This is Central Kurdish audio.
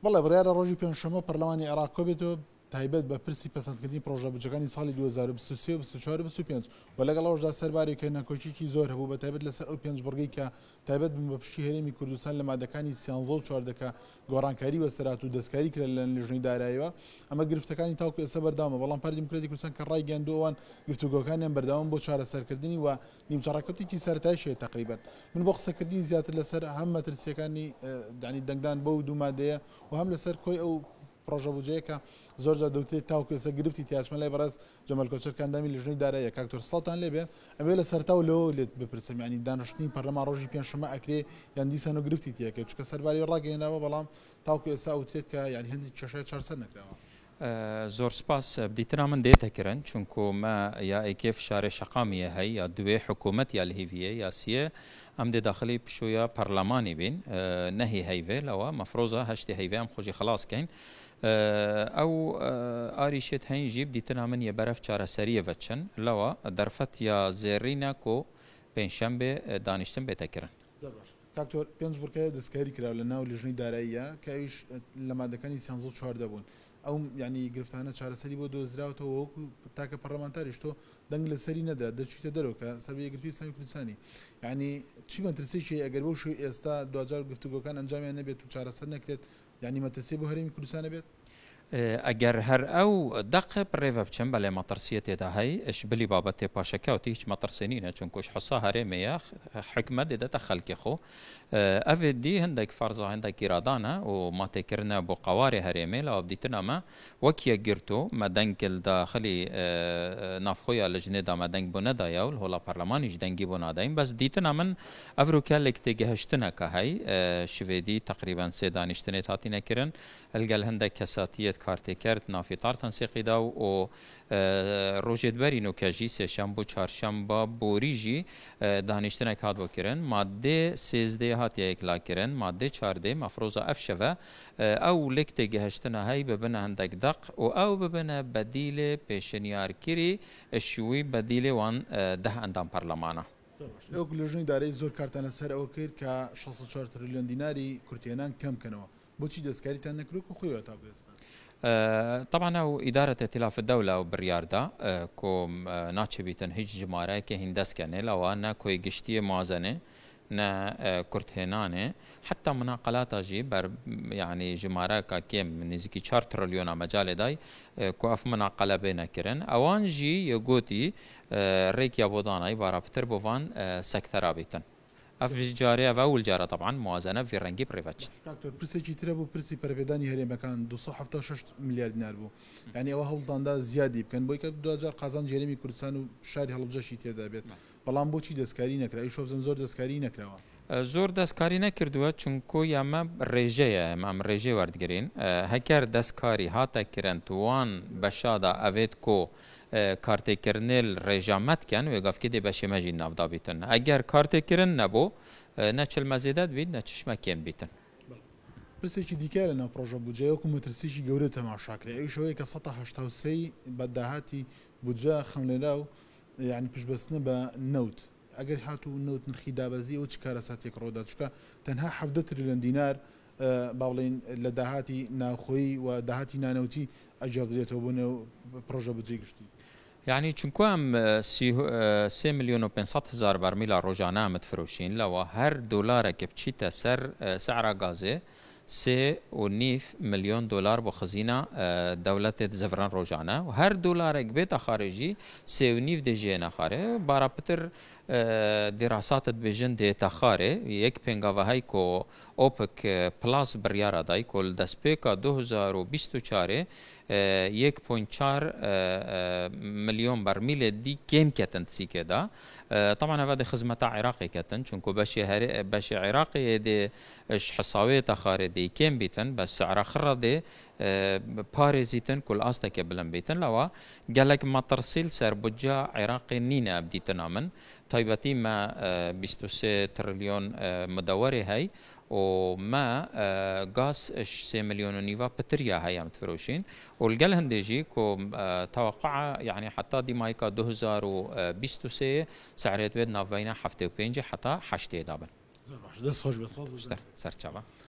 بەڵێ بڕیارە ڕۆژی پێنجشەمە پەرلەمانی عێراق کۆبێتەوە تایبەت بە پرسی پەسەندکردنی پرۆژە بودجەکانی ساڵی 2023 و 24 و 25 و لەگەڵ ئەوەشدا سەربارێکە نەکۆچیی زۆر هەبوو بە تایبەت لەسەر ئەو پێنج بڕگەی کە تایبەت بن بە پشتی هەرێمی کوردستان لە مادەکانی 13 و 14 کە گۆڕانکاری وەسەرات و دەستکاری کرد لە لیژنەی داراییەوە ئەمە گرفتەکانی تاوکو ئێستا بەرداوامە بەڵام پارتی دیموکراتی کوردستان کە ڕای گەاندووەوان گفتوگۆکانیان بەرداوام بۆ چارەسەرکردنی و نیمچەڕاکەوتێکی سەرەتایشەیە تقریبا من بۆ قسەکردنی زیاتر لەسەر هەم مەترسیەکانی دانی دەنگدان بەو دوو مادەیە و هەم لەسەر کۆی ئەو پرۆژە بودجەیەکە زۆر جار دەوترێت تاوکو ئێستا گرفتی تیاچمە لای بەڕێز جەمەل کۆچەر کاندامی لیژنەی داراییە کاکتۆر سەڵتان لێبێ ئەوێ لە سەرتا و لەوە لێت بپرسم ینی دانیشتنی پەرلەمان ڕۆژی پێنجشەمە ئەکرێ یان دیسان و گرفتی تیەکە چکە سەرباری ڕاگەیەناوە بەڵام تاوکو ئێستا ئەوترێت کە یانی هەندێک کێشەیە چارەسەر نەکراوە. زۆر سپاس بدیتنا من دێتەکردن چونکو ما یا ئەیکێ فشارێ شەقامیە هەی یا دوێ حکوومەت یا لهیڤیە یاسیە ئەم دێ داخلی پشوویە پەرلەمانی بین نەهی هەیڤێ لەوە مەفرۆزە هەشتی هەیڤێ ئەم خۆشی خلاصکەین ئەو ئاریشێت هەینجی بدیتنا من یە بەرەف چارەسەریە چن لەوە دەرفەت یا زێڕینە کۆ پێنجشەمبێ دانیشتن بێتەکردن. کاکتۆر پێنج بڕکە دەستکاری کراوە لە ناو لیژنەی داراییە کە ئەویش لە مادەکانی 13 و 14 بوون ئەو ینی گرفتانە چارەسەری بۆ دۆزراوەوە وەکو تاکە پەرلەمانتاریش تۆ دەنگ لە سەری نەدا دەچیتە دەرەوە کە سەربەیەگرتووی سامی کوردستانی ینی چی مەترسێکی ئەگەر بەو شوی ئێستا دوجار گفتوگۆکان ئەنجامیان نەبێت و چارەسەر نەکرێت ینی مەترسی بۆ هەرێمی کوردستانە بێت ئەگەر هەر ئەو دەق پڕێڤە بچن بەلێ مەترسیە تێدا هەی ئەش بلی بابەتێ پاشەکەوتی هیچ مەترسێنینە چونکوش حسا هەرێمەیە حکمە دێدەتە خەلکی خۆ ئەvê دی هەندێک فەرزا هەندێک ئیرادانە و ماتێکردنە بۆ قەوارێ هەرێمێ لەوە بدیتنەمە وەکیە گرتو مەدەنگل داخلی نافخۆیە لە ژنێدا مەدەنگ بۆ نەدایە و هۆڵا پەرلەمانیش دەنگی بۆ ناداین بەس دیتنە من ئەڤروکە لێک تێگەهشتنەکە هەی شوێدی تقریبان سێ دانیشتنێت هاتینەکردن هەلگەل هەندێک کەساتیەت کارتێکرد نافیتار تەنسیقیدا و ڕۆژێتبەری نوکەژی سێشەم بۆ چارشەمبە بۆریژی دانیشتنێک هات بۆکردن مادێ سێزدێ هاتیەیەک لاکردن مادێ چاردێ مەفرۆزە ئەفشەوە ئەو لێک تێگەهشتنە هەی ببنە هەندێک دەق و ئەو ببنە بەدیلێ پێشنیارکری شووی بەدیلێ وان ده ئەندام پەرلەمانە. ئەو لیژنەی دارایی زۆر کارتانە سەر ئەوە کرد کە 64 تریلیۆن دیناری کورتێنان کەمکەنەوە بۆچی دەستکاریتان نەکرد و خۆیەوە تا بێستان طبعا او إدارة ائتلاف الدولة وبرياردا كوم ناتشي بيتن هيج جمارة كهندس كنه لو أنا كوي قشتية موازنة نا كرتهنانه حتى مناقلات أجي بر يعني جمارة كم نزكي 4 تريليون مجال داي كوف مناقلة بينا كرن أوان جي يقولي ريك يا بودانا يبارا بتر بوفان سكترا بيتن أفج جاري أول جارة طبعا موازنة في رنجي بريفاتش. دكتور برسي ترى برسي بريفيداني هري مكان 276 مليار دينار بو يعني أوه هولدان دا زيادة كان بويك 2000 قازان جريمي كردستان وشاري هلبجة شيء تيدا بيت. بلان بوشي دستكاري نكرا أي شوف زور دستكاري نكرا. زور دستکاری نکردووە چونکو ئەمە ڕێژەیە ئەم ڕێژێ وەردگرین هەکار دەستکاری هاتە کرن توان بەشادا ئەوێت کۆ کارتێکردنێل ڕێژامەتکەن وێگافکی دێ بەشێمەژی ناودا بیتن ئەگەر کارتێکردن نەبوو نەچل مەزێدەت بیت نەچشمە کێم بیتن پرسێکی دیکە لە ناو پرۆژە بودجە وەکو مەترسیی گەورە تەماشاکرێ ئەوی شەوەیە کە 1970 بەداهاتی بودجە خەملێرا و یعنی پشتبەستنە بە نەوت ئەگەر هاتوو نەوت نرخی دابەزی ئەو چ کارەساتێک ڕۆدا چکە تەنها 70 تریلیۆن دینار باڵێن لە داهاتی ناوخۆیی و داهاتی نانەوتی ئەجێڵدرێتەوە بۆ نێو پرۆژە بودجەی گشتی يعني چونکو ام 3 مليون و 500 هزار برمیل روزانه متفروشین لوا هر دلار که بچیت سر سعر غازه 3.5 مليون دلار بو خزينه دولت زفران روزانه و هر دلار بيت خارجي 3.5 دجينا خاره بارا بتر دراسات بجن دي تخاره يك بنگاوا هاي كو اوبك بلاس بريارا داي كل دسبيكا 2024 1.4 مليون برميل دي كم كتن سيكه دا طبعا هذا خدمه عراقي كتن چونكو باش عراقي دي حصاويه تخاره دي كم بيتن بس سعر خره دي باريزيتن كل استك بلن بيتن لوا قالك ما ترسيل سر بجا عراقي نينا بديتنا من طيبتي ما 23 تريليون مدوري هاي وما غاز 3 مليون ونيفا بتريا هاي عم تفروشين والقال هندجي كو توقع يعني حتى دي مايكا 2023 سعريت بيد نافينا حفتي وبينجي حتى حشتي دابن دست خوش بس سر چاوا